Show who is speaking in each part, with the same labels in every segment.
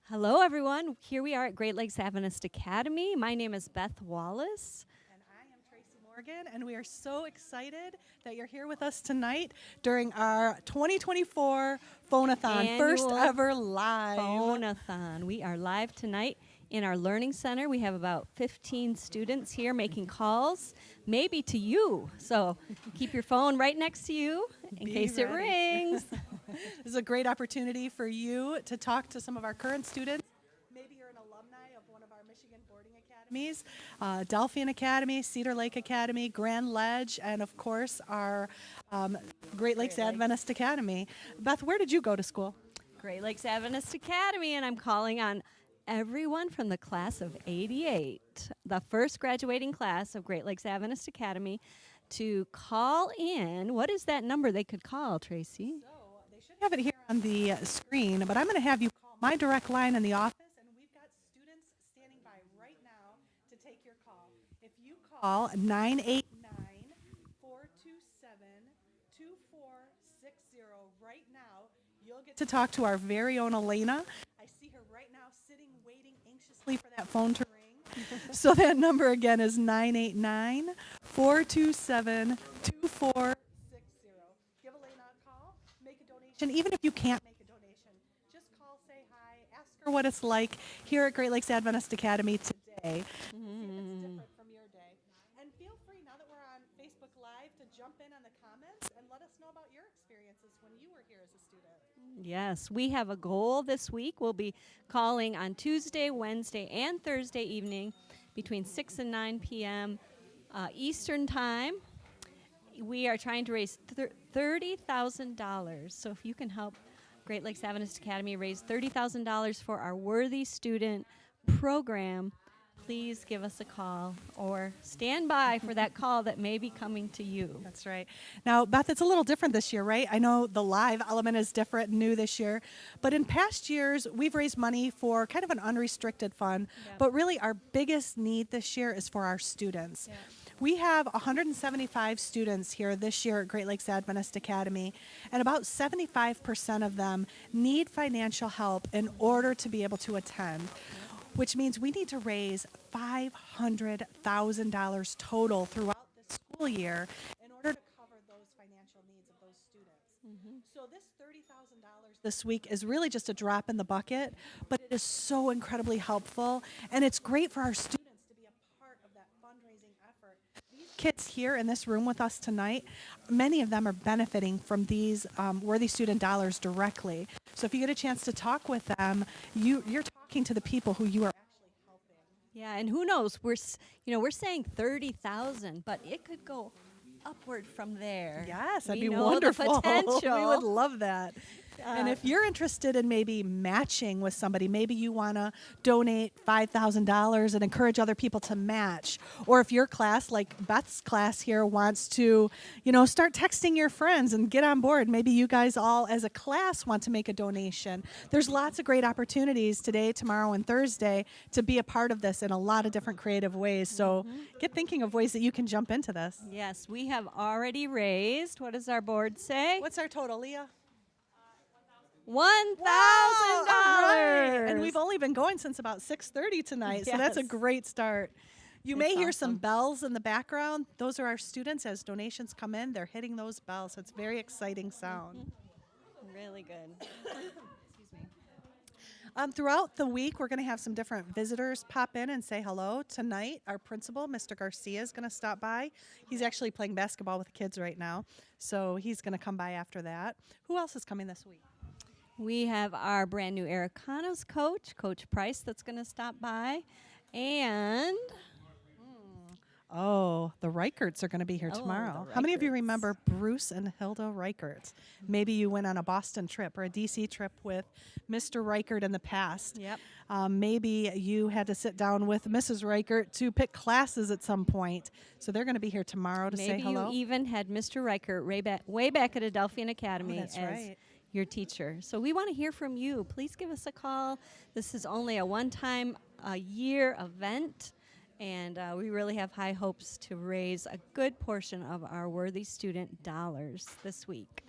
Speaker 1: Hello, everyone. Here we are at Great Lakes Adventist Academy. My name is Beth Wallace.
Speaker 2: And I am Tracy Morgan, and we are so excited that you're here with us tonight during our 2024 Phone-a-Thon, first
Speaker 1: Annual
Speaker 2: ever live.
Speaker 1: Phone-a-Thon. We are live tonight in our Learning Center. We have about 15 students here making calls, maybe to you. So keep your phone right next to you in
Speaker 2: Be
Speaker 1: case it
Speaker 2: ready.
Speaker 1: rings.
Speaker 2: This is a great opportunity for you to talk to some of our current students. Maybe you're an alumni of one of our Michigan boarding academies, Delphian Academy, Cedar Lake Academy, Grand Ledge, and of course our Great Lakes Adventist Academy. Beth, where did you go to school?
Speaker 1: Great Lakes Adventist Academy, and I'm calling on everyone from the class of 88, the first graduating class of Great Lakes Adventist Academy, to call in. What is that number they could call, Tracy?
Speaker 2: So they should have it here on the screen, but I'm going to have you call my direct line in the office, and we've got students standing by right now to take your call. If you call 989-427-2460 right now, you'll get to talk to our very own Elena. I see her right now sitting, waiting anxiously for that phone to ring. So that number again is 989-427-2460. Give Elena a call, make a donation. Even if you can't make a donation, just call, say hi, ask her what it's like here at Great Lakes Adventist Academy today. See if it's different from your day. And feel free, now that we're on Facebook Live, to jump in on the comments and let us know about your experiences when you were here as a student.
Speaker 1: Yes, we have a goal this week. We'll be calling on Tuesday, Wednesday, and Thursday evening between 6 and 9 p.m. Eastern Time. We are trying to raise $30,000. So if you can help Great Lakes Adventist Academy raise $30,000 for our Worthy Student program, please give us a call or stand by for that call that may be coming to you.
Speaker 2: That's right. Now, Beth, it's a little different this year, right? I know the live element is different, new this year. But in past years, we've raised money for kind of an unrestricted fund.
Speaker 1: Yep.
Speaker 2: But really, our biggest need this year is for our students.
Speaker 1: Yep.
Speaker 2: We have 175 students here this year at Great Lakes Adventist Academy, and about 75% of them need financial help in order to be able to attend, which means we need to raise $500,000 total throughout the school year in order to cover those financial needs of those students. So this $30,000 this week is really just a drop in the bucket, but it is so incredibly helpful, and it's great for our students to be a part of that fundraising effort. These kids here in this room with us tonight, many of them are benefiting from these Worthy Student dollars directly. So if you get a chance to talk with them, you're talking to the people who you are actually helping.
Speaker 1: Yeah, and who knows? We're saying 30,000, but it could go upward from there.
Speaker 2: Yes, that'd
Speaker 1: We
Speaker 2: be
Speaker 1: know the
Speaker 2: wonderful.
Speaker 1: potential.
Speaker 2: We would love that. And if you're interested in maybe matching with somebody, maybe you want to donate $5,000 and encourage other people to match. Or if your class, like Beth's class here, wants to, start texting your friends and get on board. Maybe you guys all as a class want to make a donation. There's lots of great opportunities today, tomorrow, and Thursday to be a part of this in a lot of different creative ways. So get thinking of ways that you can jump into this.
Speaker 1: Yes, we have already raised, what does our board say?
Speaker 2: What's our total, Leah?
Speaker 1: $1,000.
Speaker 2: All right. And we've only been going since about 6:30 tonight, so that's a
Speaker 1: Yes.
Speaker 2: great start. You may
Speaker 1: It's
Speaker 2: hear some
Speaker 1: awesome.
Speaker 2: bells in the background. Those are our students. As donations come in, they're hitting those bells. So it's a very exciting sound.
Speaker 1: Really good.
Speaker 2: Throughout the week, we're going to have some different visitors pop in and say hello. Tonight, our principal, Mr. Garcia, is going to stop by. He's actually playing basketball with the kids right now, so he's going to come by after that. Who else is coming this week?
Speaker 1: We have our brand new Ericanos coach, Coach Price, that's going to stop by. And
Speaker 2: Oh, the Reicherts are going to be here
Speaker 1: Oh,
Speaker 2: tomorrow.
Speaker 1: the
Speaker 2: How many of you
Speaker 1: Reicherts.
Speaker 2: remember Bruce and Hilda Reichert? Maybe you went on a Boston trip or a DC trip with Mr. Reichert in the past.
Speaker 1: Yep.
Speaker 2: Maybe you had to sit down with Mrs. Reichert to pick classes at some point. So they're going to be here tomorrow to say
Speaker 1: maybe
Speaker 2: hello.
Speaker 1: you even had Mr. Riker way back at Adelphian Academy
Speaker 2: that's
Speaker 1: as
Speaker 2: right.
Speaker 1: your teacher. So we want to hear from you. Please give us a call. This is only a one-time a year event, and we really have high hopes to raise a good portion of our Worthy Student dollars this week.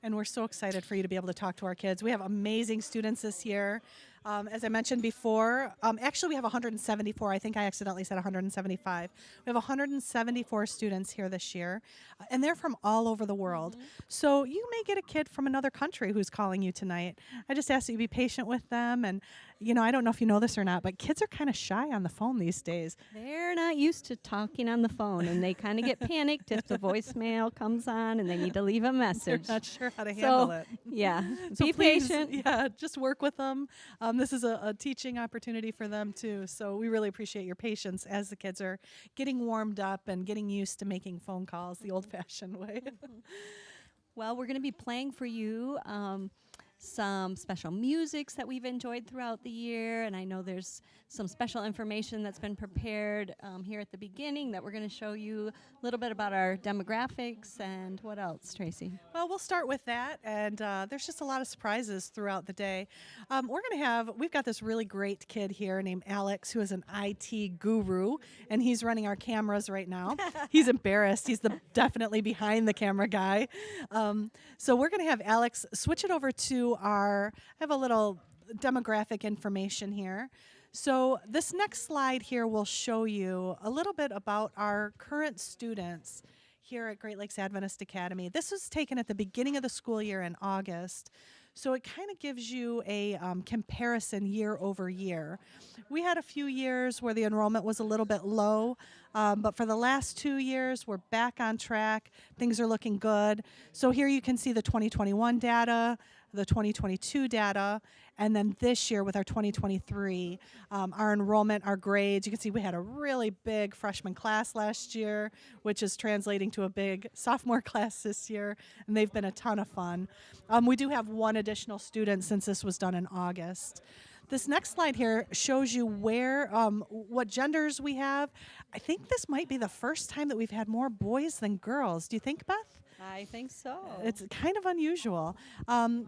Speaker 2: And we're so excited for you to be able to talk to our kids. We have amazing students this year. As I mentioned before, actually we have 174. I think I accidentally said 175. We have 174 students here this year, and they're from all over the world. So you may get a kid from another country who's calling you tonight. I just ask that you be patient with them. And, I don't know if you know this or not, but kids are kind of shy on the phone these days.
Speaker 1: They're not used to talking on the phone, and they kind of get panicked if the voicemail comes on and they need to leave a
Speaker 2: They're
Speaker 1: message.
Speaker 2: not sure how to handle it.
Speaker 1: Yeah,
Speaker 2: So
Speaker 1: be
Speaker 2: please,
Speaker 1: patient.
Speaker 2: yeah, just work with them. This is a teaching opportunity for them too. So we really appreciate your patience as the kids are getting warmed up and getting used to making phone calls the old-fashioned way.
Speaker 1: Well, we're going to be playing for you some special musics that we've enjoyed throughout the year, and I know there's some special information that's been prepared here at the beginning that we're going to show you a little bit about our demographics and what else, Tracy?
Speaker 2: Well, we'll start with that, and there's just a lot of surprises throughout the day. We've got this really great kid here named Alex, who is an IT guru, and he's running our cameras right now. He's embarrassed. He's definitely behind the camera guy. So we're going to have Alex switch it over to I have a little demographic information here. So this next slide here will show you a little bit about our current students here at Great Lakes Adventist Academy. This was taken at the beginning of the school year in August. So it kind of gives you a comparison year over year. We had a few years where the enrollment was a little bit low, but for the last 2 years, we're back on track. Things are looking good. So here you can see the 2021 data, the 2022 data, and then this year with our 2023, our enrollment, our grades. You can see we had a really big freshman class last year, which is translating to a big sophomore class this year, and they've been a ton of fun. We do have one additional student since this was done in August. This next slide here shows you what genders we have. I think this might be the first time that we've had more boys than girls. Do you think, Beth?
Speaker 1: I think so.
Speaker 2: It's kind of unusual.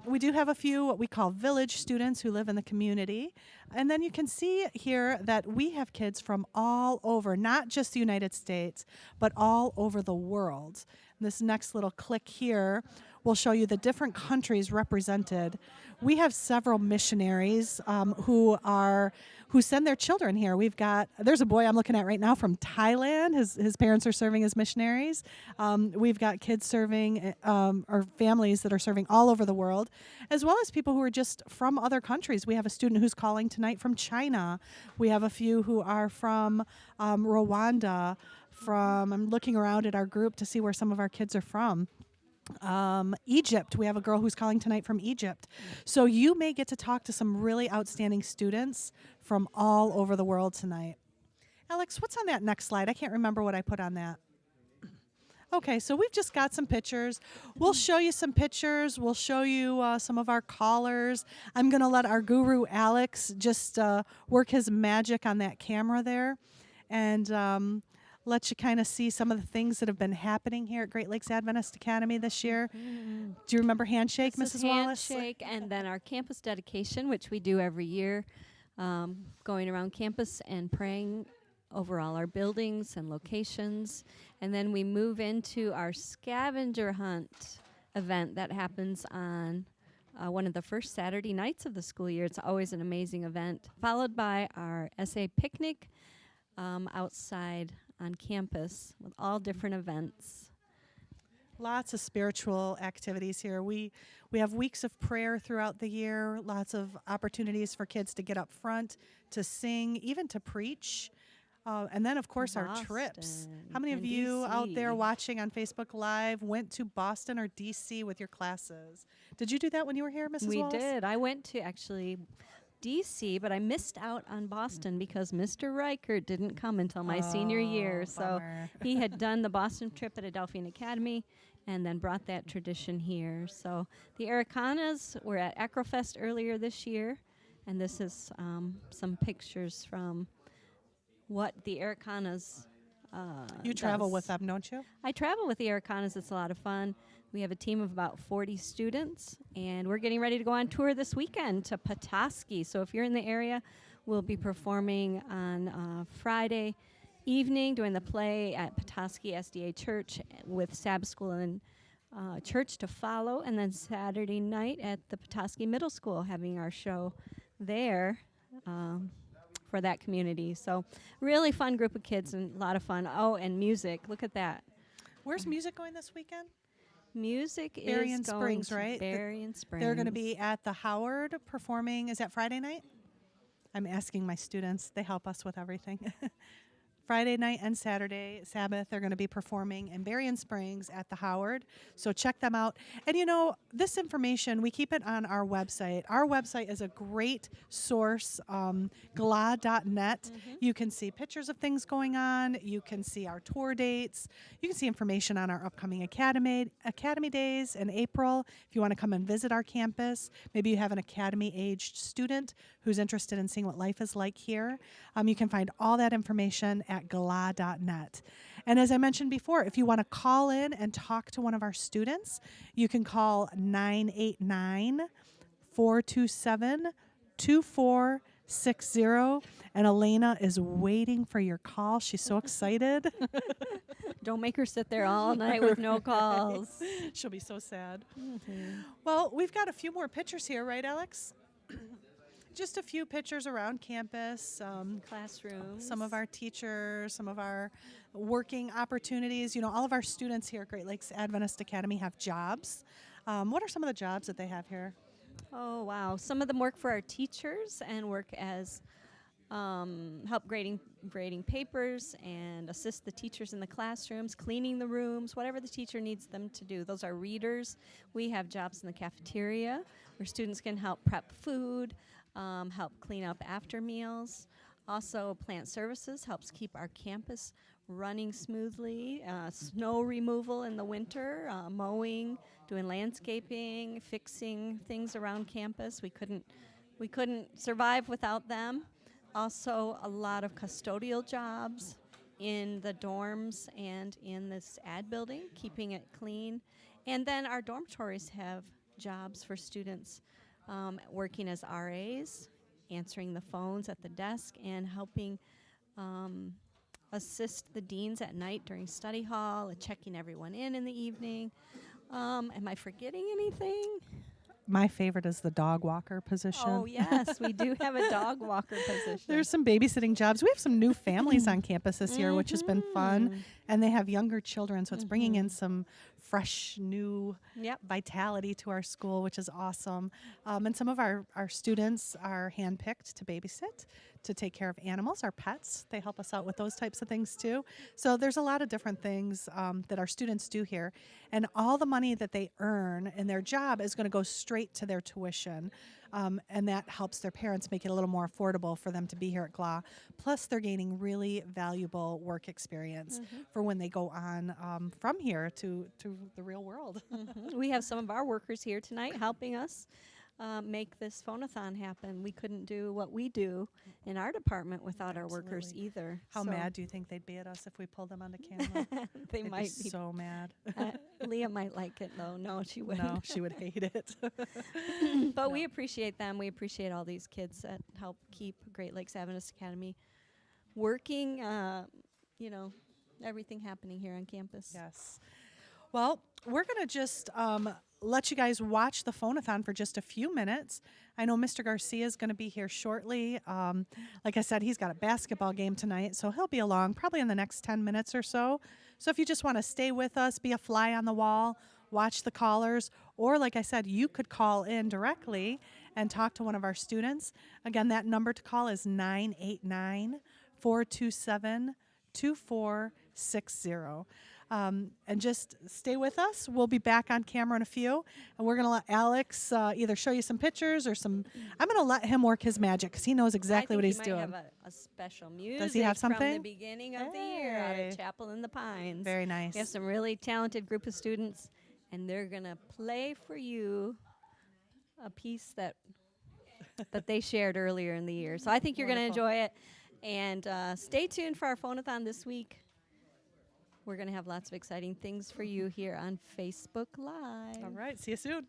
Speaker 2: We do have a few what we call village students who live in the community. And then you can see here that we have kids from all over, not just the United States, but all over the world. And this next little click here will show you the different countries represented. We have several missionaries who send their children here. There's a boy I'm looking at right now from Thailand. His parents are serving as missionaries. We've got kids serving, or families that are serving all over the world, as well as people who are just from other countries. We have a student who's calling tonight from China. We have a few who are from Rwanda. I'm looking around at our group to see where some of our kids are from. Egypt. We have a girl who's calling tonight from Egypt. So you may get to talk to some really outstanding students from all over the world tonight. Alex, what's on that next slide? I can't remember what I put on that. Okay, so we've just got some pictures. We'll show you some pictures. We'll show you some of our callers. I'm going to let our guru, Alex, just work his magic on that camera there. And let you kind of see some of the things that have been happening here at Great Lakes Adventist Academy this year. Do you remember Handshake,
Speaker 1: This is
Speaker 2: Mrs. Wallace?
Speaker 1: Handshake, and then our campus dedication, which we do every year, going around campus and praying over all our buildings and locations. And then we move into our scavenger hunt event that happens on one of the first Saturday nights of the school year. It's always an amazing event, followed by our SA picnic outside on campus with all different events.
Speaker 2: Lots of spiritual activities here. We have weeks of prayer throughout the year, lots of opportunities for kids to get up front, to sing, even to preach. And then, of course, our trips. How many of you out there watching on Facebook Live went to Boston or D.C. with your classes? Did you do that when you were here, Mrs. Wallace?
Speaker 1: We did. I went to actually D.C., but I missed out on Boston because Mr. Reichert didn't come until my senior year. So
Speaker 2: Bummer.
Speaker 1: he had done the Boston trip at Adelphian Academy and then brought that tradition here. So the Ericanas were at Acrofest earlier this year, and this is some pictures from what the Ericanas
Speaker 2: You travel
Speaker 1: does.
Speaker 2: with them, don't you?
Speaker 1: I travel with the Ericanas. It's a lot of fun. We have a team of about 40 students, and we're getting ready to go on tour this weekend to Petoskey. So if you're in the area, we'll be performing on Friday evening doing the play at Petoskey SDA Church with Sabbath School and church to follow, and then Saturday night at the Petoskey Middle School having our show there um, for that community. So really fun group of kids and a lot of fun. Oh, and music. Look at that.
Speaker 2: Where's music going this weekend?
Speaker 1: Music
Speaker 2: Berrien
Speaker 1: is going
Speaker 2: Springs,
Speaker 1: to
Speaker 2: right?
Speaker 1: Berrien Springs.
Speaker 2: They're going to be at the Howard performing. Is that Friday night? I'm asking my students. They help us with everything. Friday night and Saturday, Sabbath, they're going to be performing in Berrien Springs at the Howard. So check them out. And you know, this information, we keep it on our website. Our website is a great source, gla.net. You can see pictures of things going on. You can see our tour dates. You can see information on our upcoming academy days in April. If you want to come and visit our campus, maybe you have an academy-aged student who's interested in seeing what life is like here. You can find all that information at gala.net. And as I mentioned before, if you want to call in and talk to one of our students, you can call 989-427-2460. And Elena is waiting for your call. She's so excited.
Speaker 1: Don't make her sit there all night with no calls.
Speaker 2: She'll be so sad. Well, we've got a few more pictures here, right, Alex? Just a few pictures around campus.
Speaker 1: Classrooms.
Speaker 2: Some of our teachers, some of our working opportunities. You know, all of our students here at Great Lakes Adventist Academy have jobs. What are some of the jobs that they have here?
Speaker 1: Oh, wow. Some of them work for our teachers and work as help grading papers and assist the teachers in the classrooms, cleaning the rooms, whatever the teacher needs them to do. Those are readers. We have jobs in the cafeteria where students can help prep food, help clean up after meals. Also, plant services helps keep our campus running smoothly. Snow removal in the winter, mowing, doing landscaping, fixing things around campus. We couldn't survive without them. Also, a lot of custodial jobs in the dorms and in this ad building, keeping it clean. And then our dormitories have jobs for students working as RAs, answering the phones at the desk, and helping assist the deans at night during study hall, checking everyone in the evening. Am I forgetting anything?
Speaker 2: My favorite is the dog walker position.
Speaker 1: Oh, yes, we do have a dog walker position.
Speaker 2: There's some babysitting jobs. We have some new families on campus this year, which has been fun. And they have younger children, so it's bringing in some fresh, new vitality to our school, which is awesome. And some of our students are handpicked to babysit, to take care of animals, our pets. They help us out with those types of things too. So there's a lot of different things that our students do here. And all the money that they earn in their job is going to go straight to their tuition. And that helps their parents make it a little more affordable for them to be here at GLA. Plus, they're gaining really valuable work experience for when they go on from here to the real world.
Speaker 1: We have some of our workers here tonight helping us make this phone-a-thon happen. We couldn't do what we do in our department without our workers either.
Speaker 2: How mad do you think they'd be at us if we pulled them onto camera?
Speaker 1: They
Speaker 2: They'd
Speaker 1: might
Speaker 2: be so mad.
Speaker 1: Leah might like it, though. No, she wouldn't.
Speaker 2: No, she would hate it.
Speaker 1: But we appreciate them. We appreciate all these kids that help keep Great Lakes Adventist Academy working, everything happening here on campus.
Speaker 2: Yes. Well, we're going to just let you guys watch the phone-a-thon for just a few minutes. I know Mr. Garcia is going to be here shortly. Like I said, he's got a basketball game tonight, so he'll be along probably in the next 10 minutes or so. So if you just want to stay with us, be a fly on the wall, watch the callers, or like I said, you could call in directly and talk to one of our students. Again, that number to call is 989-427-2460. And just stay with us. We'll be back on camera in a few. And we're going to let Alex either show you some pictures or I'm going to let him work his magic because he knows exactly what he's doing.
Speaker 1: I think he might have a special music
Speaker 2: Does he have something?
Speaker 1: from the beginning of the year out of Chapel in the Pines.
Speaker 2: Very nice.
Speaker 1: We have some really talented group of students, and they're going to play for you a piece that they shared earlier in the year. So I think you're going to enjoy it. And stay tuned for our phone-a-thon this week. We're going to have lots of exciting things for you here on Facebook Live.
Speaker 2: All right. See you soon.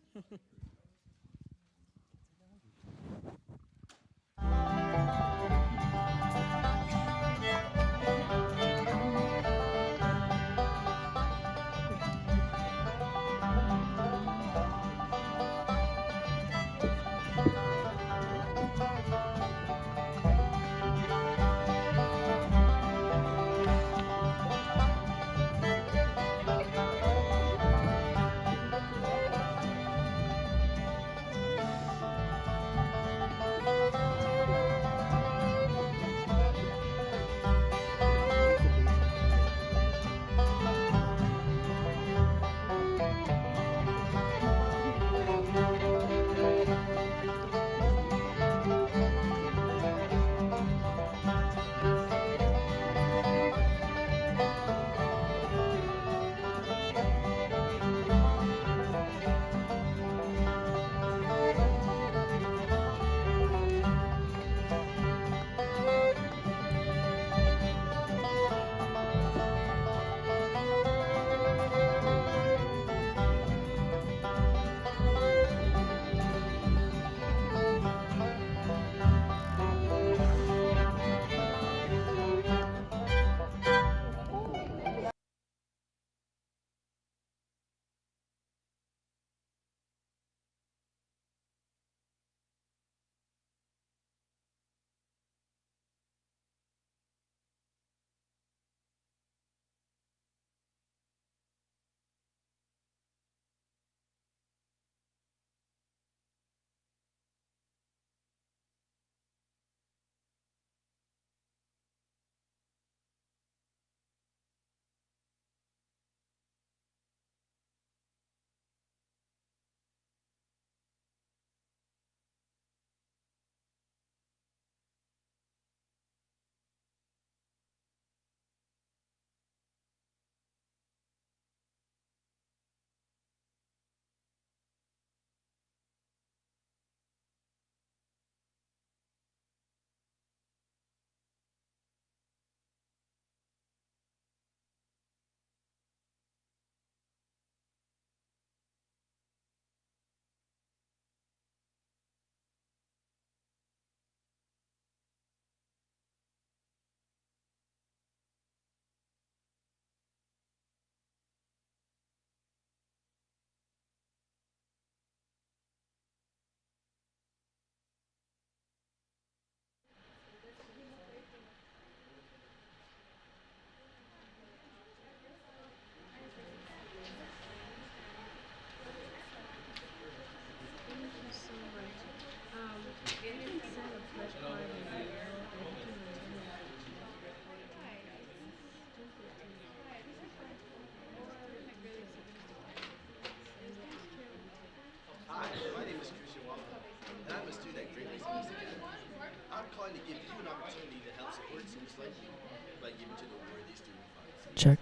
Speaker 3: Check.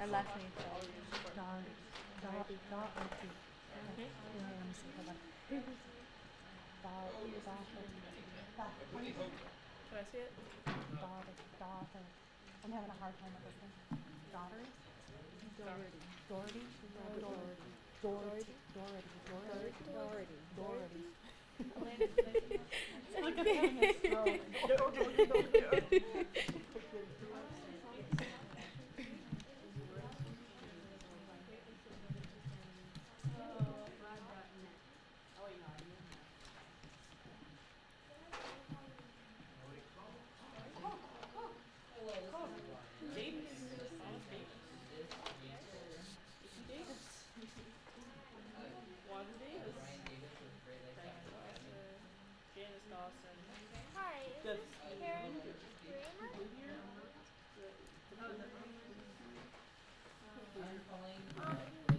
Speaker 4: Our last name is Doherty. Okay, let me see. Hold on. Can I see it? Daughter. I'm having a hard time with this one. Daughter? Doherty. It's like I'm having a stroke.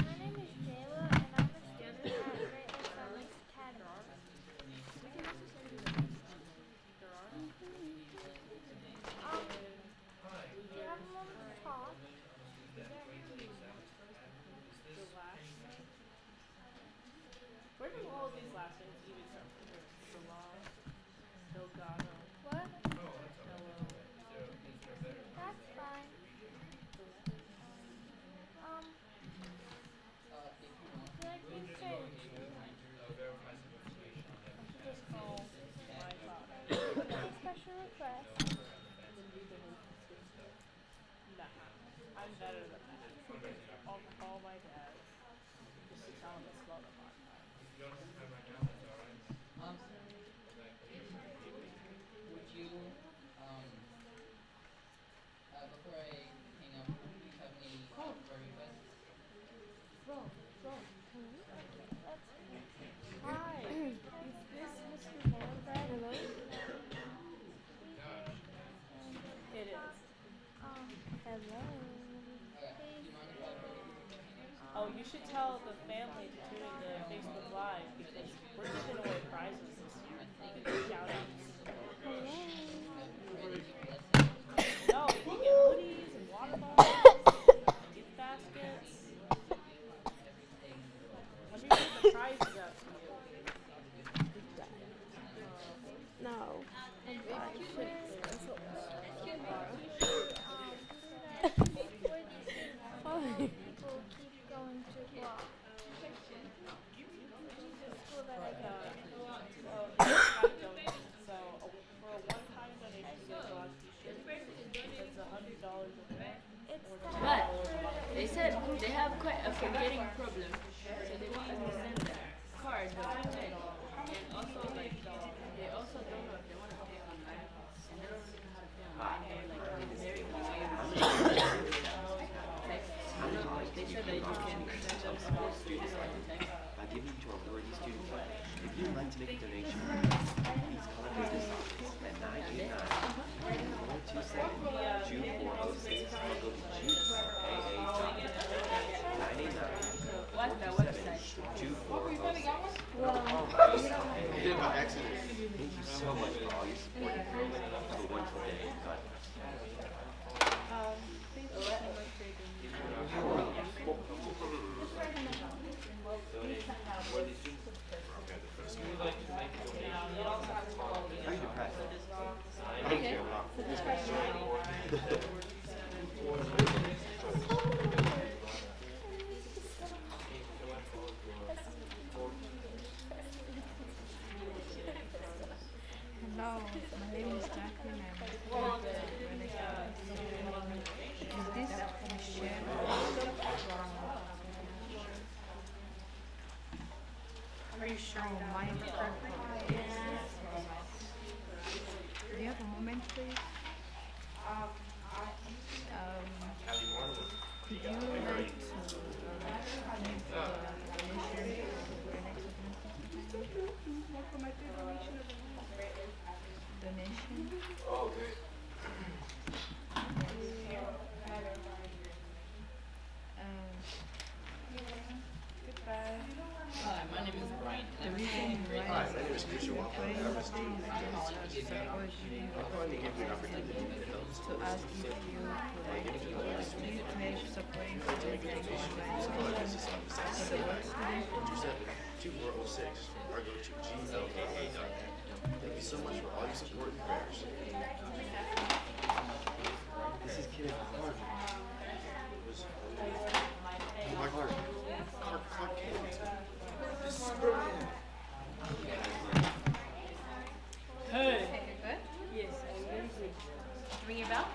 Speaker 5: My name is Jayla, and I'm a student at Great Lakes Athletics Academy. Do you have a moment to talk?
Speaker 4: Where do all of these last names even come from? Salah, Delgado,
Speaker 5: What?
Speaker 4: Hello.
Speaker 5: That's fine. Would you like me to say it too?
Speaker 4: Just call my father.
Speaker 5: Any special request?
Speaker 4: Nah, I'm better than that. I'll call my dad just to tell him to slow the bar time.
Speaker 3: Would you, before I hang up, do you have any prayer requests?
Speaker 5: Hi. Is this Mr. Morbid? Hello?
Speaker 4: It is.
Speaker 5: Hello.
Speaker 3: Okay, do you mind if I pray?
Speaker 4: Oh, you should tell the family to tune into Facebook Live because we're giving away prizes this year. Shout outs.
Speaker 5: Hello.
Speaker 4: No, you can get hoodies and water bottles, gift baskets. Let me read the prizes out to you.
Speaker 5: No. I'm fine. People keep going to block. School that I go to.
Speaker 4: So for a one-time donation to get a t-shirt, it's $100 or more.
Speaker 5: It's the
Speaker 6: But they said they have quite a forgetting problem, so they want us to send them card and also like they also don't know if they want to pay online and they don't really know how to pay online. They're like very confused. Text. They said that you can send them small students like text.
Speaker 7: By giving to our worthy student fund. If you'd like to make a donation, please call our business office at 989-427-2406 or go to
Speaker 6: What's their website?
Speaker 7: 2406. You did it by accident. Thank you so much for all your support and prayers. Have a wonderful day. God bless. Are you depressed? Thank you.
Speaker 4: Hello, my name is Jacqueline. I'm
Speaker 6: Do you have a moment, please? Could you like to give the donation?
Speaker 3: Hi, my name is Brian.
Speaker 6: The reason why
Speaker 7: Hi, my name is Christian Walker.
Speaker 6: I'm
Speaker 7: I was
Speaker 6: saying this is to support you,
Speaker 7: trying to give you an opportunity to help.
Speaker 6: to ask if you could like make supporting for the work student.
Speaker 7: 2406 or go to gmaa.net. Thank you so much for all your support and prayers. This is Kenneth Clark. Clark Kent. This is brilliant.
Speaker 4: Hey.
Speaker 6: Yes.
Speaker 5: Ring your bell?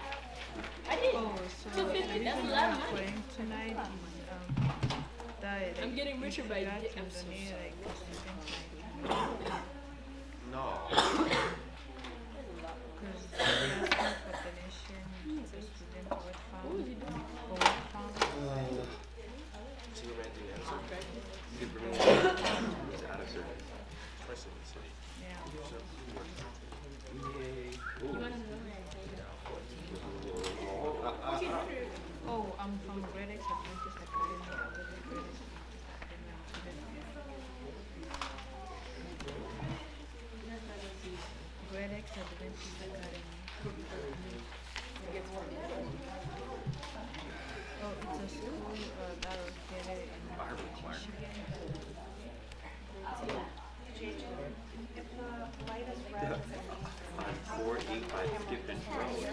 Speaker 6: Oh, so the reason why I'm playing tonight is that I'm getting richer by that the to I'm so donate sorry. like something
Speaker 7: No.
Speaker 6: because they're asking for donation to the student work fund.
Speaker 7: See you ran through the answer. You could bring me he's out of service. Twice in the city.
Speaker 6: Yeah.
Speaker 7: Yay.
Speaker 6: Oh, I'm from Grade X Adventist Academy. Grade X Adventist Academy. Oh, it's a school that was located in Michigan.
Speaker 7: On 485 Skippin Road.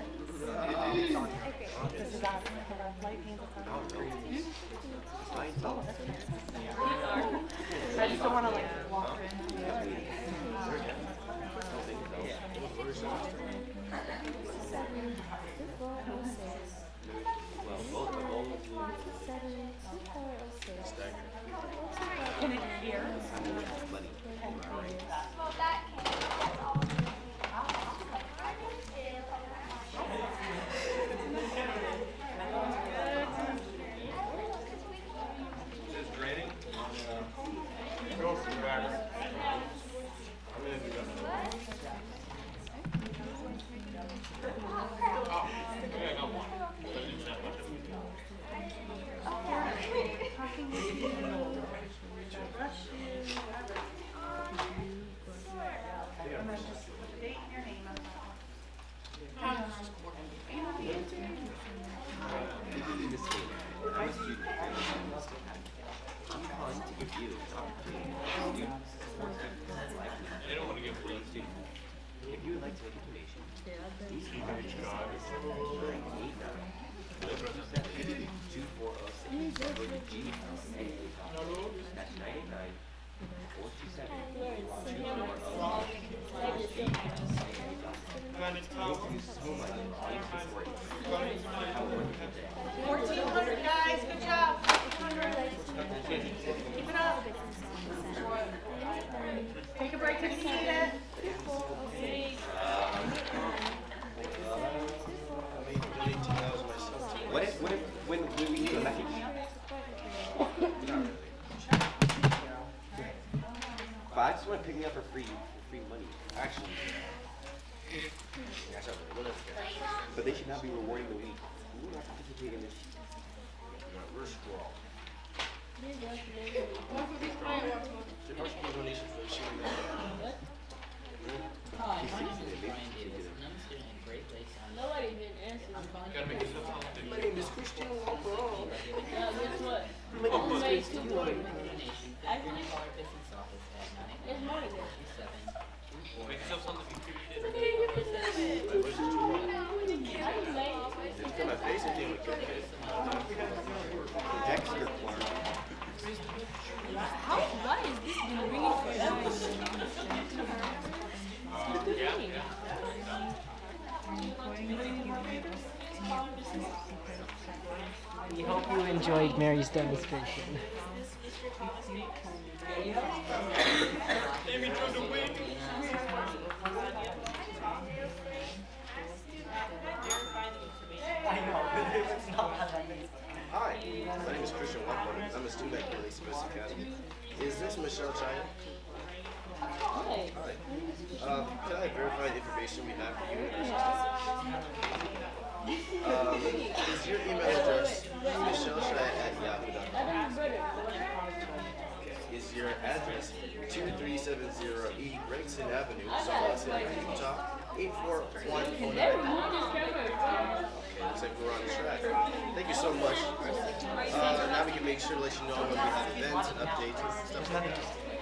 Speaker 2: I just don't want to like walk Can it hear?
Speaker 7: If you would like to make a donation, please email your child at 789-427-2406 That's 99-427-2406. Thank you so much for all your support. Have a wonderful day.
Speaker 2: 1,400 guys, good job. 1,400. Keep it up. Take a break if you need it.
Speaker 7: What if when we need a message? But I just want to pick me up for free money. Actually. But they should not be rewarding the weak. Who will not participate in this? We're scroll.
Speaker 3: Hi, my name is Brian Davis, and I'm a student at Great Lakes Elementary.
Speaker 6: Nobody even answered.
Speaker 3: I'm calling from the
Speaker 7: My name is Christian Walker.
Speaker 6: Yeah, guess what?
Speaker 7: My name is
Speaker 6: Made
Speaker 7: Christian
Speaker 6: two
Speaker 7: Walker.
Speaker 6: more.
Speaker 3: donation.
Speaker 6: Actually,
Speaker 3: Call our business office at
Speaker 6: it's morning.
Speaker 3: 987.
Speaker 8: Make yourself something to be
Speaker 6: I didn't make it.
Speaker 7: It's on my face and thing with your face. Dexter Clark.
Speaker 6: Why is this been ringing forever?
Speaker 9: We hope you enjoyed Mary's demonstration.
Speaker 8: Amy,
Speaker 7: Michelle China?
Speaker 6: Hi.
Speaker 7: Hi. Can I verify the information we have for you in our system? Is your email address michelleshai@yahoo.com? Is your address 2370 Gregson Avenue, Salt Lake City, Utah, 84109? Looks like we're on track. Thank you so much. Now we can make sure to let you know when we have events and updates and stuff like that.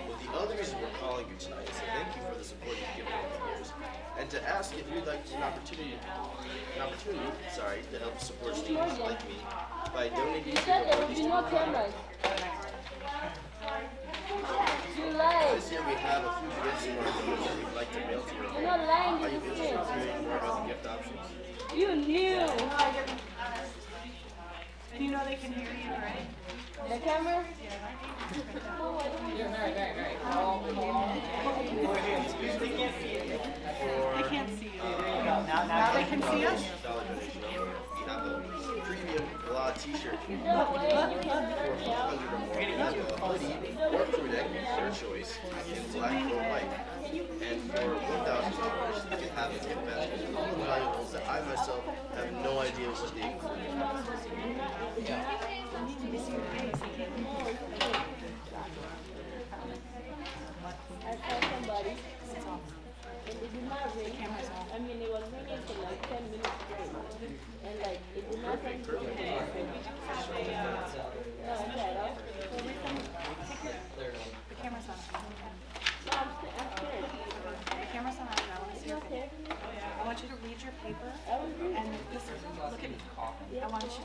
Speaker 7: Well, the other reason we're calling you tonight is to thank you for the support you've given over the years, and to ask if you'd like an opportunity, to help support students like me by donating to the Worthy Student Fund. This year we have a few gifts for our students that we'd like to mail to your home. Are you interested in hearing more about the gift options?
Speaker 6: You knew.
Speaker 2: And you know they can hear you, right?
Speaker 6: The camera?
Speaker 2: They can't see you. Now they can see us?
Speaker 7: $1 donation. We have a premium blah t-shirt for 400 or more. We have a hoodie or crew neck, your choice, in black or white. And for $1,000, you can have a gift basket with all the valuables that I myself have no idea what they include.
Speaker 6: I saw somebody. And it did not ring. I mean, it was ringing for like 10 minutes straight. And like, it did not ring. No,
Speaker 2: The camera's on.
Speaker 6: I'm scared.
Speaker 2: The camera's on. I want to see your face. I want you to read your paper and listen. Look at me. I want you to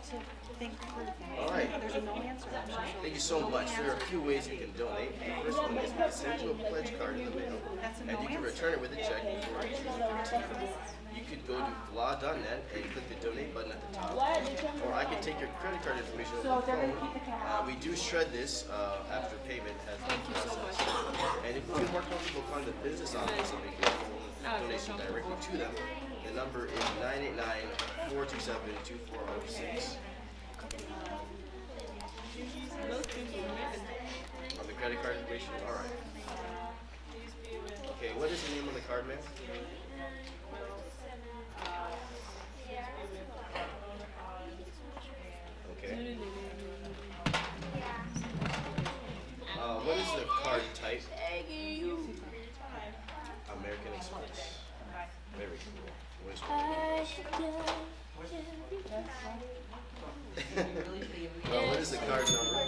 Speaker 2: think through things.
Speaker 7: All right.
Speaker 2: There's a no answer option.
Speaker 7: Thank you so much. There are a few ways you can donate. The first one is we can send you a pledge card in the mail, and you can return it with a check before June 15th. You could go to blah.net and click the donate button at the top, or I can take your credit card information over the phone. We do shred this after payment has been processed. And if you feel more comfortable calling the business office and making a donation directly to them, the number is 989-427-2406. On the credit card information? Alright. Okay, what is the name on the card, ma'am? Okay. What is the card type? American Express. Very cool. What is what is the card number?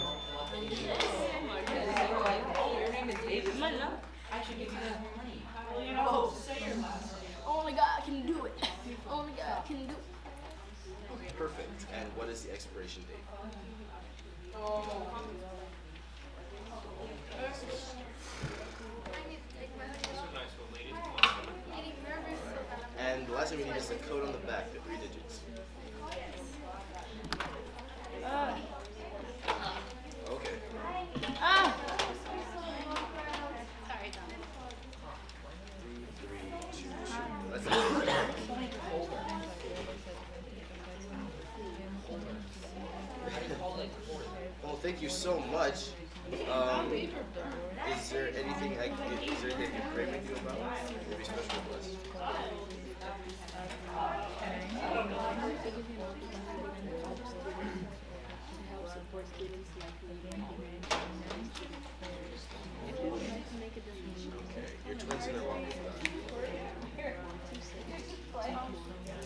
Speaker 6: Only God can do it. Only God can do it.
Speaker 7: Perfect. And what is the expiration date? And the last thing we need is the code on the back, the 3 digits. Okay.
Speaker 6: Ah!
Speaker 7: 3, 3, 2, 2. That's it. Well, thank you so much. Is there anything I can pray with you about? Maybe special request. Okay, your twins in the wrong.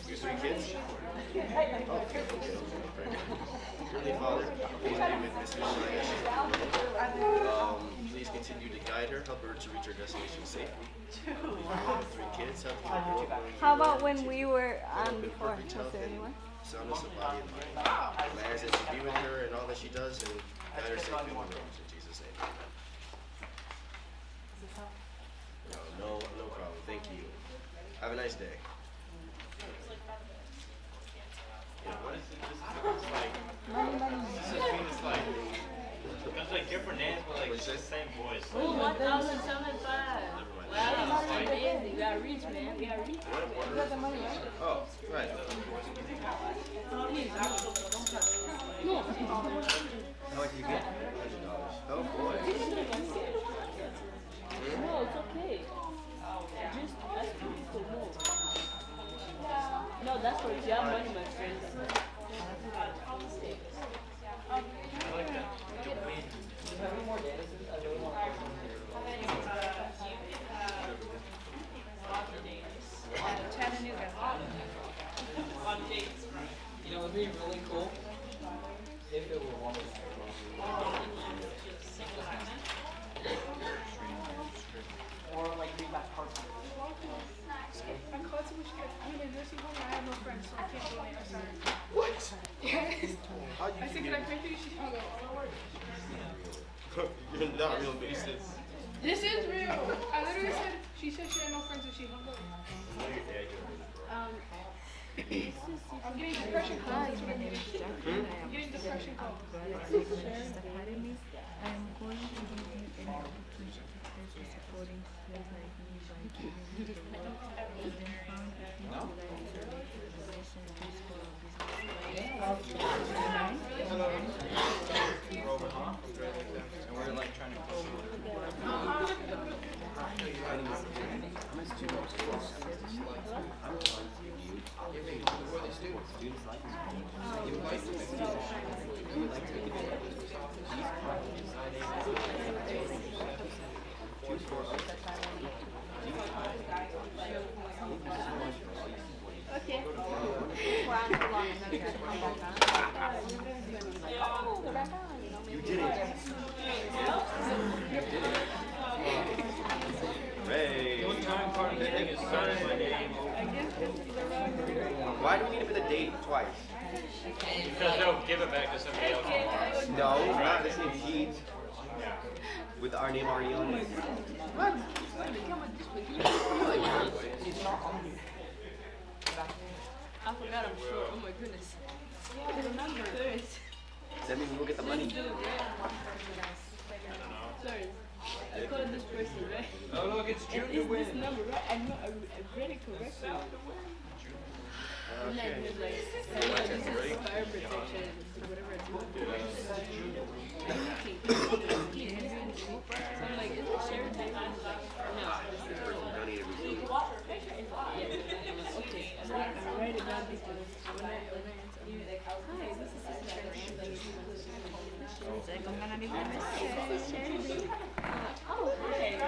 Speaker 7: Your 3 kids? Oh, okay. Heavenly Father, please be with Miss Michelle. Please continue to guide her, help her to reach her destination safely. Please have 3 kids, help her grow up.
Speaker 1: How about when we were on before?
Speaker 7: Perfect
Speaker 1: Was
Speaker 7: health
Speaker 1: there
Speaker 7: and
Speaker 1: anyone?
Speaker 7: soundness of body and mind. And I ask that you be with her in all that she does and guide her safely in the road. In Jesus' name. No problem. Thank you. Have a nice day.
Speaker 8: It's like different names, but like it's the same voice.
Speaker 6: Oh, 1,075. Wow, that's amazing. We are rich, man. We are rich. You got the money, right?
Speaker 7: Oh, right.
Speaker 6: No.
Speaker 7: How much did you get? $100. Oh boy.
Speaker 6: No, that's for job money, my friend.
Speaker 4: Chattanooga.
Speaker 9: You know, it would be really cool if it were one of or like read that part.
Speaker 10: I called someone, she goes, I'm in a nursing home and I have no friends, so I can't donate, I'm sorry.
Speaker 7: What?
Speaker 10: Yes.
Speaker 7: How you
Speaker 10: I said, can I pray for you? She's hung up.
Speaker 7: You're not real basis.
Speaker 10: This is real. I literally said, she said she had no friends and she hung up. I'm getting depression calls. That's what I'm getting. I'm getting depression calls.
Speaker 5: Academy, I am going to give you an opportunity to purchase supporting skills like me by giving you the work within found if you would like to make a relation this for a business.
Speaker 8: And we're like trying to
Speaker 7: You did it. Ray. Why do we need to put the date twice?
Speaker 8: because they'll give it back to somebody else.
Speaker 7: No, not the same heat. With our name already on it. What?
Speaker 6: I forgot I'm short. Oh my goodness. First.
Speaker 7: Does that mean we will get the money?
Speaker 6: Sorry. I called this person, right?
Speaker 8: Oh, look, it's June
Speaker 6: And
Speaker 8: to
Speaker 6: it's
Speaker 8: win.
Speaker 6: this number, right? I know, I read it correctly. And then he was like, oh, no, this is fire protection, whatever it's called. So I'm like, is it Sheridan? He's like, no, this is
Speaker 7: Donated recently.
Speaker 6: okay. So I write it down because when I answer, I'm like, hi, this is Sheridan. Oh, hi. And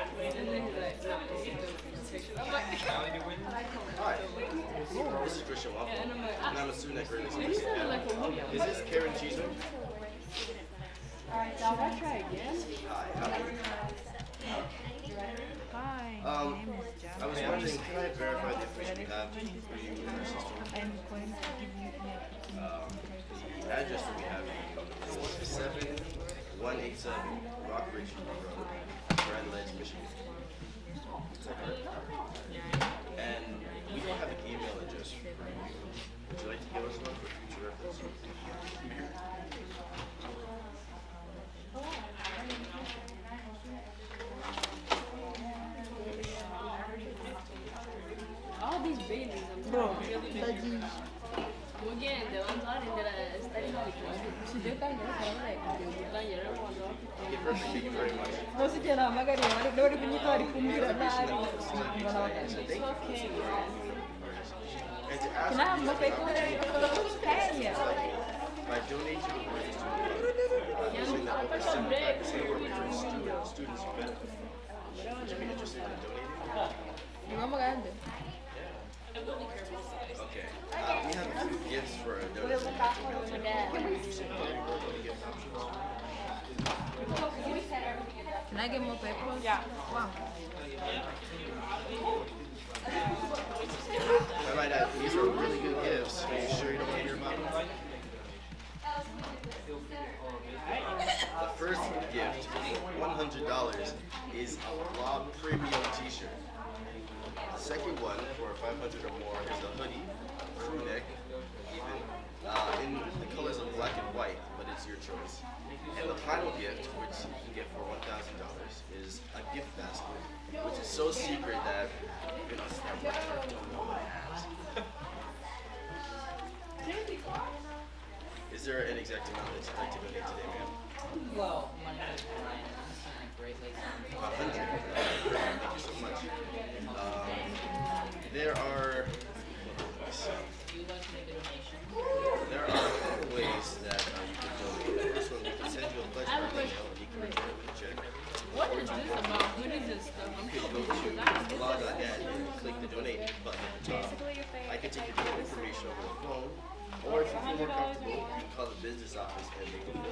Speaker 6: then he's like, no, this is protection. I'm like,
Speaker 7: Hi. This is Christian Waffle.
Speaker 6: and I'm like,
Speaker 7: And I'm a student at Great
Speaker 6: he
Speaker 7: Lakes.
Speaker 6: sounded like a woman.
Speaker 7: Is this Karen Cheeseman?
Speaker 6: Should I try again?
Speaker 7: Hi.
Speaker 5: Hi,
Speaker 7: Um,
Speaker 5: my name is John.
Speaker 7: I was wondering, can I verify the information we have for you and your sister?
Speaker 5: I'm going to give you an opportunity.
Speaker 7: The address that we have is 7187 Rock Ridge Road, Grand Ledge, Michigan. Is that correct? And we don't have an email address for you. Would you like to give us one for future reference?
Speaker 6: All these babies, I'm again, the ones out in the study hall, si yo tan grande, pero like, tan yara cuando
Speaker 7: Okay, perfect. Thank you very much.
Speaker 11: Bosi jana magari wari dori kunyi tori kumbira na ari.
Speaker 7: And to ask
Speaker 11: Na
Speaker 7: you,
Speaker 11: mo pe ko kaya.
Speaker 7: by donating to the Working Student Fund, something that over 75% of our veteran students will benefit from. Would you be interested in donating?
Speaker 11: Di mo maganda.
Speaker 7: Okay. We have a few gifts for our donors.
Speaker 11: Can I get more papers?
Speaker 4: Yeah.
Speaker 11: Wow.
Speaker 7: I might add, these are really good gifts. Are you sure you don't want to hear about them? The first gift, $100, is a Blob Premium t-shirt. The second one, for 500 or more, is a hoodie, crew neck, even, in the colors of black and white, but it's your choice. And the final gift, which you can get for $1,000, is a gift basket, which is so secret that, you know, it's not worth it. Is there an exact amount that you'd like to donate today, ma'am?
Speaker 3: Well, money is fine. I'm saying like Great Lakes.
Speaker 7: 100. Thank you so much. There are, let's see. donation over the phone. Or if you feel more comfortable, you can call the business office and make a full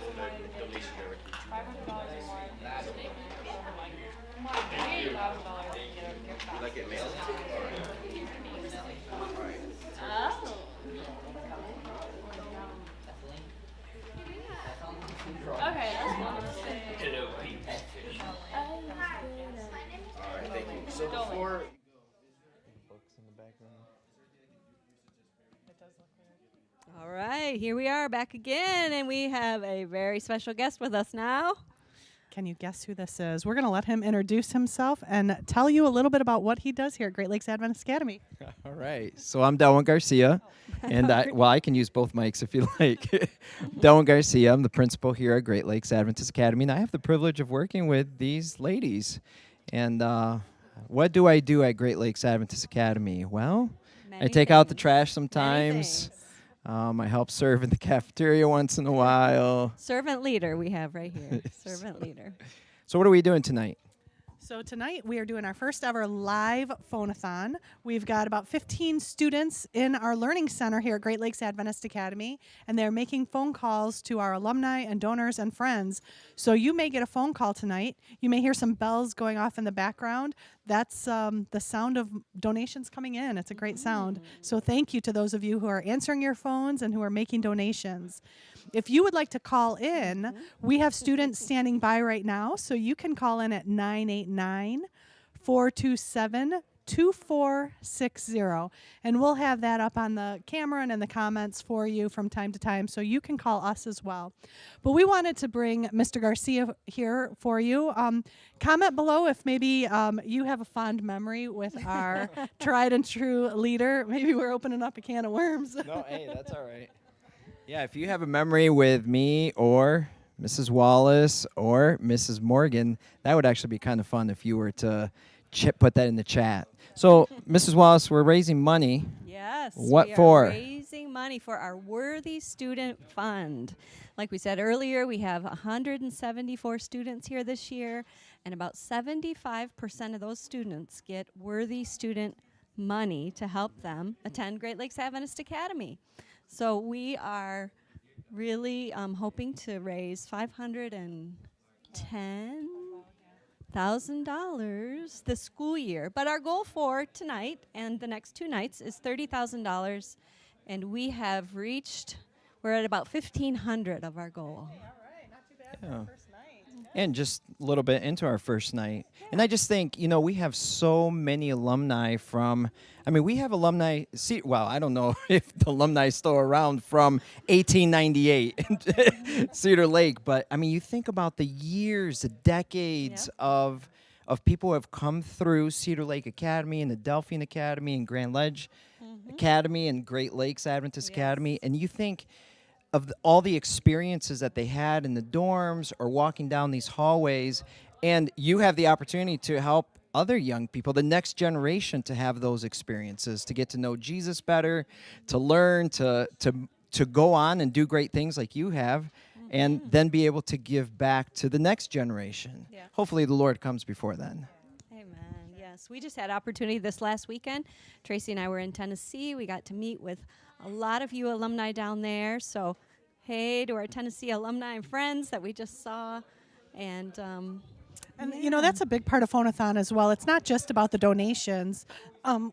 Speaker 7: donation directly to them. You like it mailed? All right.
Speaker 6: Oh. Okay, that's one of the things.
Speaker 8: Hello, Pete.
Speaker 7: All right, thank you. So before
Speaker 1: All right, here we are back again, and we have a very special guest with us now.
Speaker 2: Can you guess who this is? We're going to let him introduce himself and tell you a little bit about what he does here at Great Lakes Adventist Academy.
Speaker 12: All right. So I'm Delwyn Garcia, and I can use both mics if you like. Delwyn Garcia, I'm the principal here at Great Lakes Adventist Academy, and I have the privilege of working with these ladies. And what do I do at Great Lakes Adventist Academy? Well, I take out the trash sometimes. I help serve in the cafeteria once in a while.
Speaker 1: Servant leader we have right here. Servant leader.
Speaker 12: So what are we doing tonight?
Speaker 2: So tonight we are doing our first ever live phone-a-thon. We've got about 15 students in our learning center here at Great Lakes Adventist Academy, and they're making phone calls to our alumni and donors and friends. So you may get a phone call tonight. You may hear some bells going off in the background. That's the sound of donations coming in. It's a great sound. So thank you to those of you who are answering your phones and who are making donations. If you would like to call in, we have students standing by right now, so you can call in at 989-427-2460, and we'll have that up on the camera and in the comments for you from time to time, so you can call us as well. But we wanted to bring Mr. Garcia here for you. Comment below if maybe you have a fond memory with our tried and true leader. Maybe we're opening up a can of worms.
Speaker 12: No, hey, that's all right. Yeah, if you have a memory with me or Mrs. Wallace or Mrs. Morgan, that would actually be kind of fun if you were to put that in the chat. So, Mrs. Wallace, we're raising money.
Speaker 1: Yes.
Speaker 12: What
Speaker 1: we
Speaker 12: for?
Speaker 1: Are raising money for our Worthy Student Fund. Like we said earlier, we have 174 students here this year, and about 75% of those students get Worthy Student money to help them attend Great Lakes Adventist Academy. So we are really hoping to raise $510,000 this school year. But our goal for tonight and the next 2 nights is $30,000, and we have reached, we're at about 1,500 of our goal.
Speaker 12: Yeah. And just a little bit into our first night. And I just think, we have so many alumni from, we have alumni, I don't know if the alumni is still around from 1898 Cedar Lake, but you think about the years, the decades of people who have come through Cedar Lake Academy and the Delphine Academy and Grand Ledge Academy and Great Lakes Adventist Academy, and you think of all the experiences that they had in the dorms or walking down these hallways, and you have the opportunity to help other young people, the next generation, to have those experiences, to get to know Jesus better, to learn, to go on and do great things like you have, and then be able to give back to the next generation.
Speaker 1: Yeah.
Speaker 12: Hopefully the Lord comes before then.
Speaker 1: Amen. Yes, we just had opportunity this last weekend. Tracy and I were in Tennessee. We got to meet with a lot of you alumni down there. So, hey to our Tennessee alumni and friends that we just saw. And
Speaker 2: that's a big part of Phone-a-Thon as well. It's not just about the donations.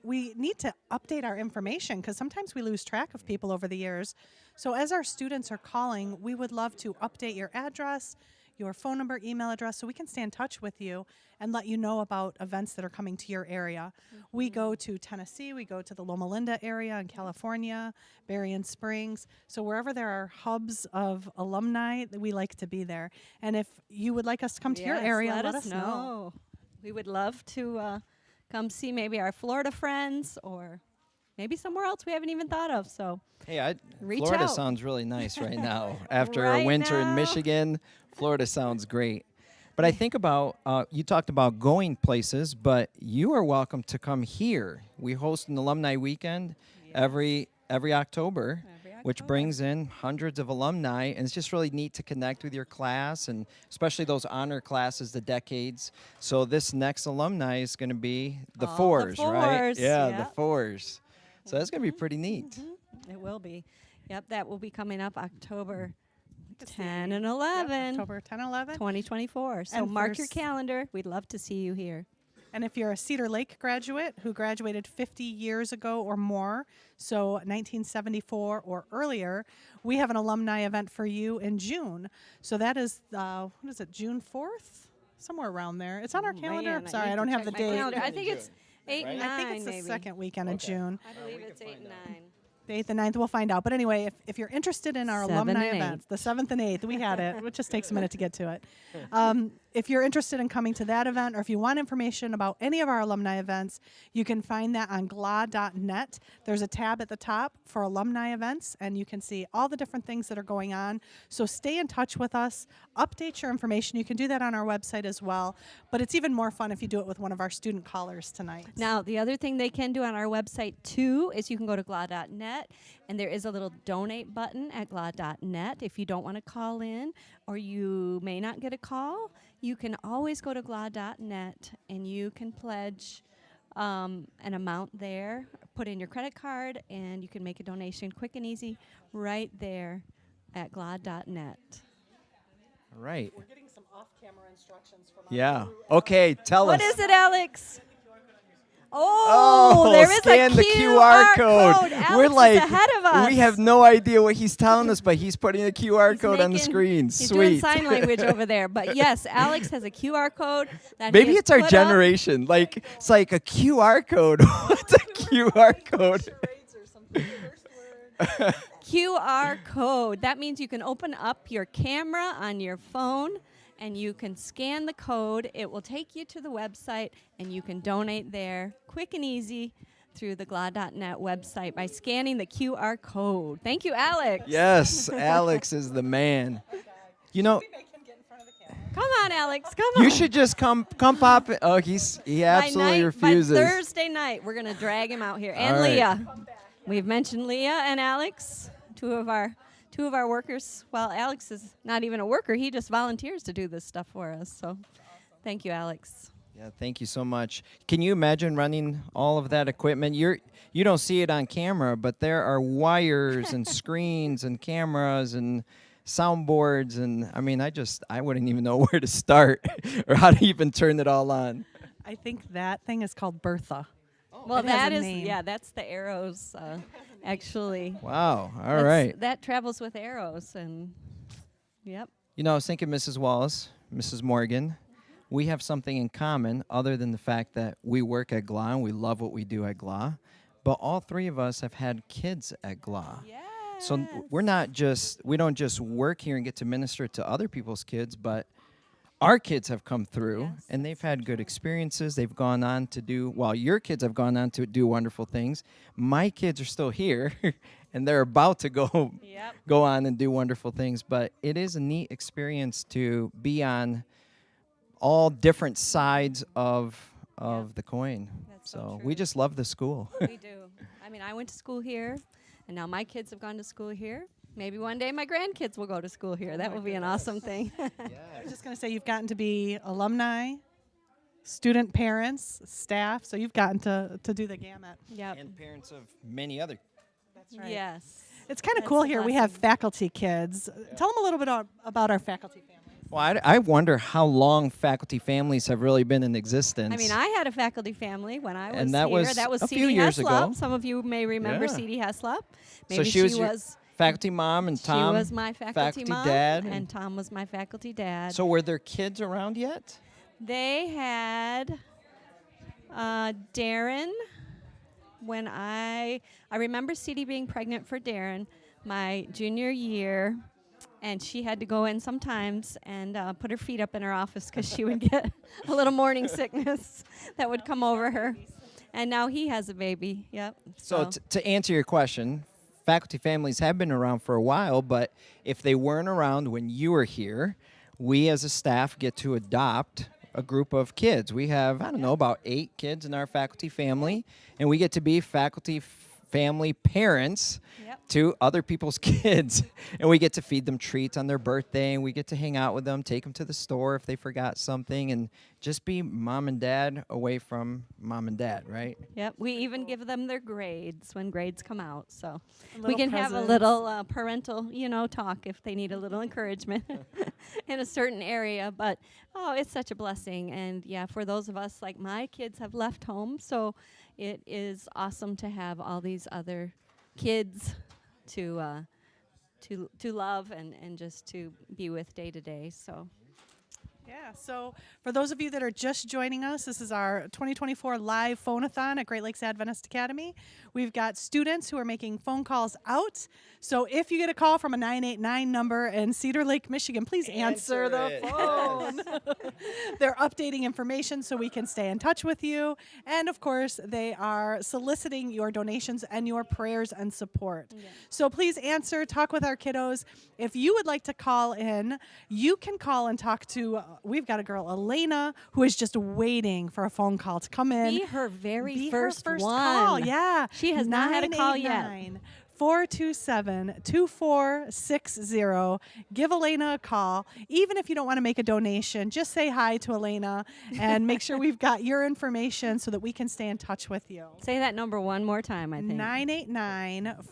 Speaker 2: We need to update our information because sometimes we lose track of people over the years. So as our students are calling, we would love to update your address, your phone number, email address, so we can stay in touch with you and let you know about events that are coming to your area. We go to Tennessee, we go to the Loma Linda area in California, Berrien Springs. So wherever there are hubs of alumni, we like to be there. And if you would like us to come to your area, let us know.
Speaker 1: We would love to come see maybe our Florida friends or maybe somewhere else we haven't even thought of. So
Speaker 12: hey,
Speaker 1: reach
Speaker 12: Florida
Speaker 1: out.
Speaker 12: sounds really nice right now. After
Speaker 1: Right
Speaker 12: a winter in
Speaker 1: now.
Speaker 12: Michigan, Florida sounds great. But I think about, you talked about going places, but you are welcome to come here. We host an alumni weekend every October, which brings in hundreds of alumni, and it's just really neat to connect with your class, and especially those honor classes, the decades. So this next alumni is going to be the
Speaker 1: All the
Speaker 12: fours, right?
Speaker 1: fours,
Speaker 12: Yeah,
Speaker 1: yeah.
Speaker 12: the fours. So that's going to be pretty neat.
Speaker 1: It will be. Yep, that will be coming up October
Speaker 2: Let's
Speaker 1: 10
Speaker 2: see.
Speaker 1: and
Speaker 2: Yep,
Speaker 1: 11,
Speaker 2: October 10, 11.
Speaker 1: 2024. So
Speaker 2: And
Speaker 1: mark
Speaker 2: for
Speaker 1: your calendar. We'd love to see you here.
Speaker 2: And if you're a Cedar Lake graduate who graduated 50 years ago or more, so 1974 or earlier, we have an alumni event for you in June. So that is, what is it, June 4th? Somewhere around there. It's on our calendar.
Speaker 1: Man,
Speaker 2: I'm sorry,
Speaker 1: need
Speaker 2: I don't
Speaker 1: to
Speaker 2: have
Speaker 1: check
Speaker 2: the
Speaker 1: my
Speaker 2: date.
Speaker 1: calendar. I think it's 8 and 9,
Speaker 2: I think it's the
Speaker 1: maybe.
Speaker 2: second weekend of June.
Speaker 1: I believe it's 8 and 9.
Speaker 2: The 8th and 9th, we'll find out. But anyway, if you're interested in our
Speaker 1: 7th
Speaker 2: alumni
Speaker 1: and
Speaker 2: events, the 7th and 8th, we had it. It just takes a minute to get to it. If you're interested in coming to that event, or if you want information about any of our alumni events, you can find that on gla.net. There's a tab at the top for alumni events, and you can see all the different things that are going on. So stay in touch with us, update your information. You can do that on our website as well. But it's even more fun if you do it with one of our student callers tonight.
Speaker 1: Now, the other thing they can do on our website, too, is you can go to gla.net, and there is a little donate button at gla.net. If you don't want to call in or you may not get a call, you can always go to gla.net, and you can pledge an amount there, put in your credit card, and you can make a donation quick and easy right there at gla.net.
Speaker 12: All right.
Speaker 2: We're getting some off-camera instructions from
Speaker 12: Yeah. Okay, tell us.
Speaker 1: What is it, Alex? Oh, there is
Speaker 12: scan
Speaker 1: a
Speaker 12: the QR code.
Speaker 1: Alex
Speaker 12: We're
Speaker 1: is
Speaker 12: like,
Speaker 1: ahead of us.
Speaker 12: we have no idea what he's telling us, but he's putting a QR
Speaker 1: He's
Speaker 12: code on the
Speaker 1: making-
Speaker 12: screen.
Speaker 1: He's
Speaker 12: Sweet.
Speaker 1: doing sign language over there. But yes, Alex has a QR code that he
Speaker 12: Maybe
Speaker 1: has
Speaker 12: it's our
Speaker 1: put up.
Speaker 12: generation. Like, it's like a QR code. What's a QR code?
Speaker 1: QR code. That means you can open up your camera on your phone and you can scan the code. It will take you to the website and you can donate there quick and easy through the gla.net website by scanning the QR code. Thank you, Alex.
Speaker 12: Yes, Alex is the man. You know,
Speaker 1: Come on, Alex. Come on.
Speaker 12: you should just come pop. Oh, he absolutely refuses.
Speaker 1: By Thursday night, we're going to drag him out here. And
Speaker 12: All right.
Speaker 1: Leah. We've mentioned Leah and Alex, two of our workers. Well, Alex is not even a worker. He just volunteers to do this stuff for us. So thank you, Alex.
Speaker 12: Yeah, thank you so much. Can you imagine running all of that equipment? You don't see it on camera, but there are wires and screens and cameras and soundboards, and I mean, I wouldn't even know where to start or how to even turn it all on.
Speaker 2: I think that thing is called Bertha.
Speaker 1: Well,
Speaker 2: It has
Speaker 1: that
Speaker 2: a
Speaker 1: is,
Speaker 2: name.
Speaker 1: yeah, that's the arrows, actually.
Speaker 12: Wow. All right.
Speaker 1: That travels with arrows, and yep.
Speaker 12: You know, I was thinking, Mrs. Wallace, Mrs. Morgan, we have something in common other than the fact that we work at GLA and we love what we do at GLA, but all three of us have had kids at GLA.
Speaker 1: Yeah.
Speaker 12: So we don't just work here and get to minister to other people's kids, but our kids have come through and they've had good experiences. They've gone on to your kids have gone on to do wonderful things. My kids are still here and they're about to go on and do wonderful things. But it is a neat experience to be on all different sides of the coin.
Speaker 1: That's so
Speaker 12: So
Speaker 1: true.
Speaker 12: we just love the school.
Speaker 1: We do. I mean, I went to school here, and now my kids have gone to school here. Maybe one day my grandkids will go to school here. That will be an awesome thing.
Speaker 2: I was just going to say, you've gotten to be alumni, student parents, staff, so you've gotten to do the gamut.
Speaker 1: Yep.
Speaker 12: And parents of many other.
Speaker 2: That's right.
Speaker 1: Yes.
Speaker 2: It's kind of
Speaker 1: That's
Speaker 2: cool
Speaker 1: a
Speaker 2: here. We have
Speaker 1: blessing.
Speaker 2: faculty kids. Tell them a little bit about our faculty families.
Speaker 12: Well, I wonder how long faculty families have really been in existence.
Speaker 1: I mean, I had a faculty family when I was
Speaker 12: And that
Speaker 1: here.
Speaker 12: was
Speaker 1: That was
Speaker 12: a
Speaker 1: C.D.
Speaker 12: few years
Speaker 1: Heslop.
Speaker 12: ago.
Speaker 1: Some of you may remember
Speaker 12: Yeah.
Speaker 1: C.D. Heslop.
Speaker 12: So
Speaker 1: Maybe
Speaker 12: she was your faculty mom, and Tom
Speaker 1: She was my faculty mom,
Speaker 12: dad.
Speaker 1: and Tom was my faculty dad.
Speaker 12: So were there kids around yet?
Speaker 1: They had Darren. When I remember C.D. being pregnant for Darren my junior year, and she had to go in sometimes and put her feet up in her office because she would get a little morning sickness that would come over her. And now he has a baby. Yep.
Speaker 12: So to answer your question, faculty families have been around for a while, but if they weren't around when you were here, we as a staff get to adopt a group of kids. We have, I don't know, about 8 kids in our faculty family, and we get to be faculty family, parents,
Speaker 1: Yep.
Speaker 12: to other people's kids. And we get to feed them treats on their birthday, and we get to hang out with them, take them to the store if they forgot something, and just be mom and dad away from mom and dad, right?
Speaker 1: Yep. We even give them their grades when grades come out. So we
Speaker 2: Little
Speaker 1: can have a
Speaker 2: presents.
Speaker 1: little parental, talk if they need a little encouragement in a certain area. But, it's such a blessing. And, yeah, for those of us, like my kids have left home. So it is awesome to have all these other kids to love and just to be with day to day. So
Speaker 2: Yeah, so for those of you that are just joining us, this is our 2024 live phone-a-thon at Great Lakes Adventist Academy. We've got students who are making phone calls out. So if you get a call from a 989 number in Cedar Lake, Michigan, please answer the phone. They're updating information so we can stay in touch with you. And of course, they are soliciting your donations and your prayers and support. Yeah. So please answer, talk with our kiddos. If you would like to call in, you can call and talk to we've got a girl, Elena, who is just waiting for a phone call to come in.
Speaker 1: be her very first one.
Speaker 2: Call. Yeah.
Speaker 1: She has not had a call yet.
Speaker 2: 427-2460. Give Elena a call. Even if you don't want to make a donation, just say hi to Elena and make sure we've got your information so that we can stay in touch with you.
Speaker 1: Say that number one more time, I think.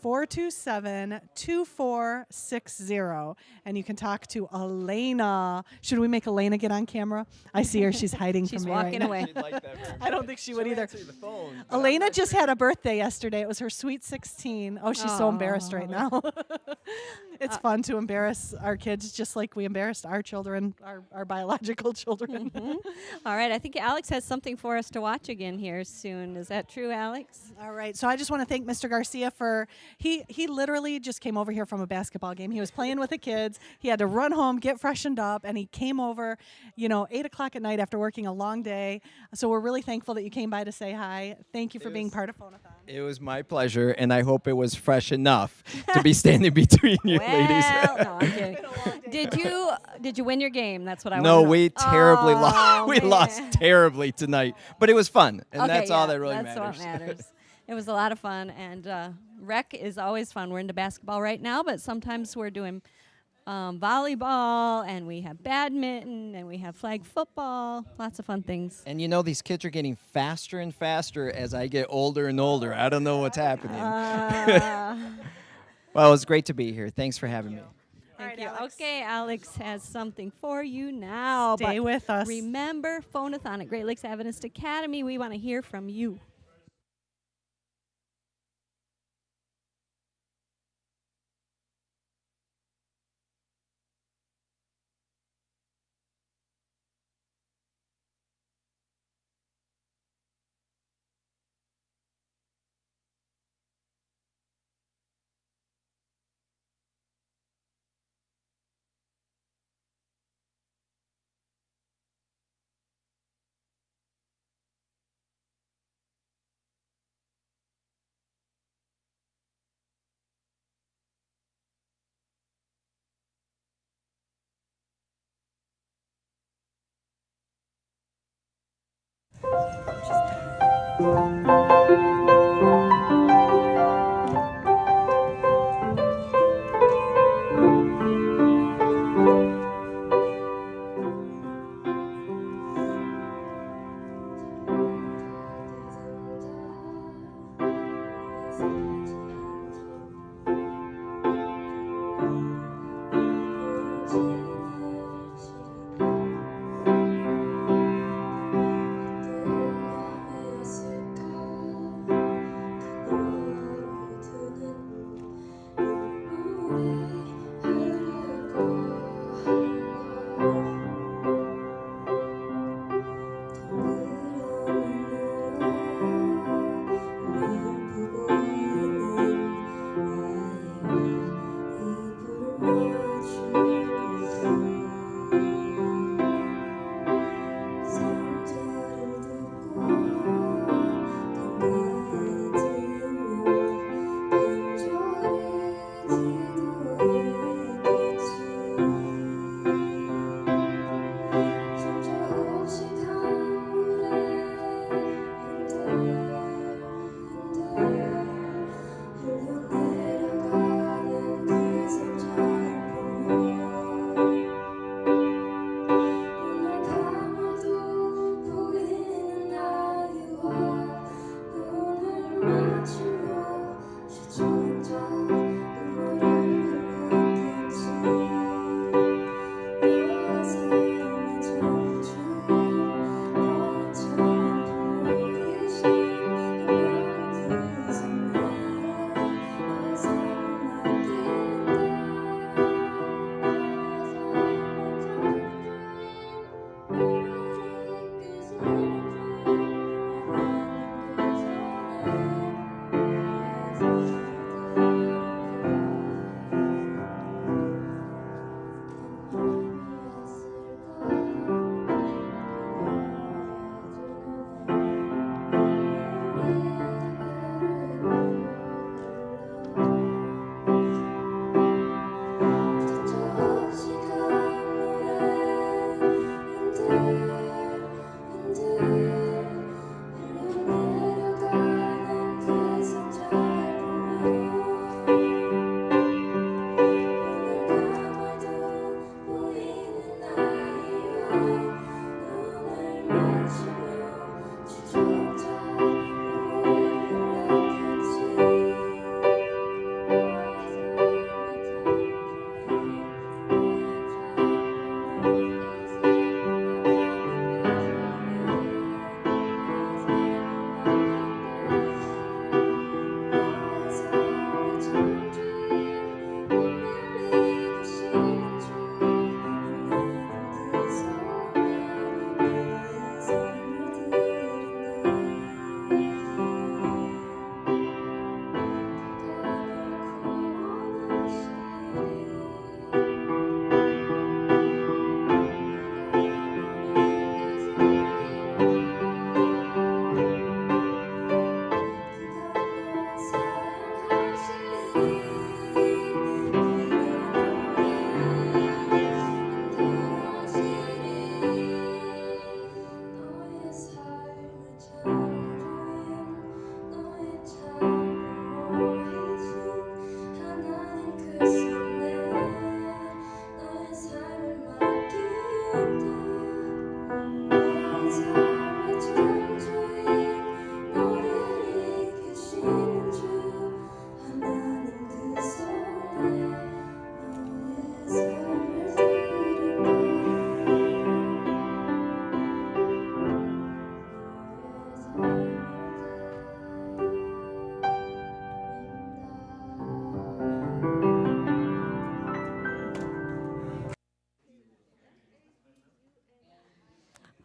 Speaker 2: 989-427-2460. And you can talk to Elena. Should we make Elena get on camera? I see her. She's hiding
Speaker 1: She's
Speaker 2: from me
Speaker 1: walking
Speaker 2: right
Speaker 1: away.
Speaker 2: now. I don't think she would either. Elena just had a birthday yesterday. It was her sweet 16. Oh, she's so embarrassed right now. It's fun to embarrass our kids just like we embarrassed our children, our biological children.
Speaker 1: All right, I think Alex has something for us to watch again here soon. Is that true, Alex?
Speaker 2: All right, so I just want to thank Mr. Garcia for, he literally just came over here from a basketball game. He was playing with the kids. He had to run home, get freshened up, and he came over, 8 o'clock at night after working a long day. So we're really thankful that you came by to say hi. Thank you for being part of Phone-a-Thon.
Speaker 12: It was my pleasure, and I hope it was fresh enough to be standing between you ladies.
Speaker 1: No, I'm kidding. Did you win your game? That's what I want
Speaker 12: No,
Speaker 1: to know.
Speaker 12: we terribly lost. We
Speaker 1: man.
Speaker 12: lost terribly tonight, but it was fun, and
Speaker 1: Okay,
Speaker 12: that's all that really
Speaker 1: that's
Speaker 12: matters.
Speaker 1: what matters. It was a lot of fun, and rec is always fun. We're into basketball right now, but sometimes we're doing volleyball, and we have badminton, and we have flag football. Lots of fun things.
Speaker 12: And these kids are getting faster and faster as I get older and older. I don't know what's happening. Well, it was great to be here. Thanks for having me.
Speaker 1: Thank you. Alex. Okay, Alex has something for you now.
Speaker 2: Stay with us.
Speaker 1: Remember, Phone-a-Thon at Great Lakes Adventist Academy. We want to hear from you.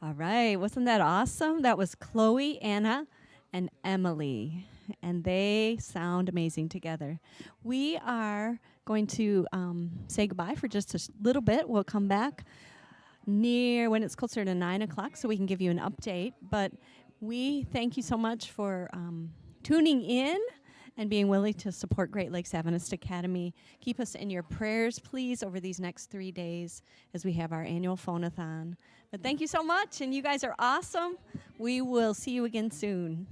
Speaker 1: All right, wasn't that awesome? That was Chloe, Anna, and Emily, and they sound amazing together. We are going to say goodbye for just a little bit. We'll come back near when it's closer to 9 o'clock so we can give you an update. But we thank you so much for tuning in and being willing to support Great Lakes Adventist Academy. Keep us in your prayers, please, over these next 3 days as we have our annual Phone-a-Thon. But thank you so much, and you guys are awesome. We will see you again soon.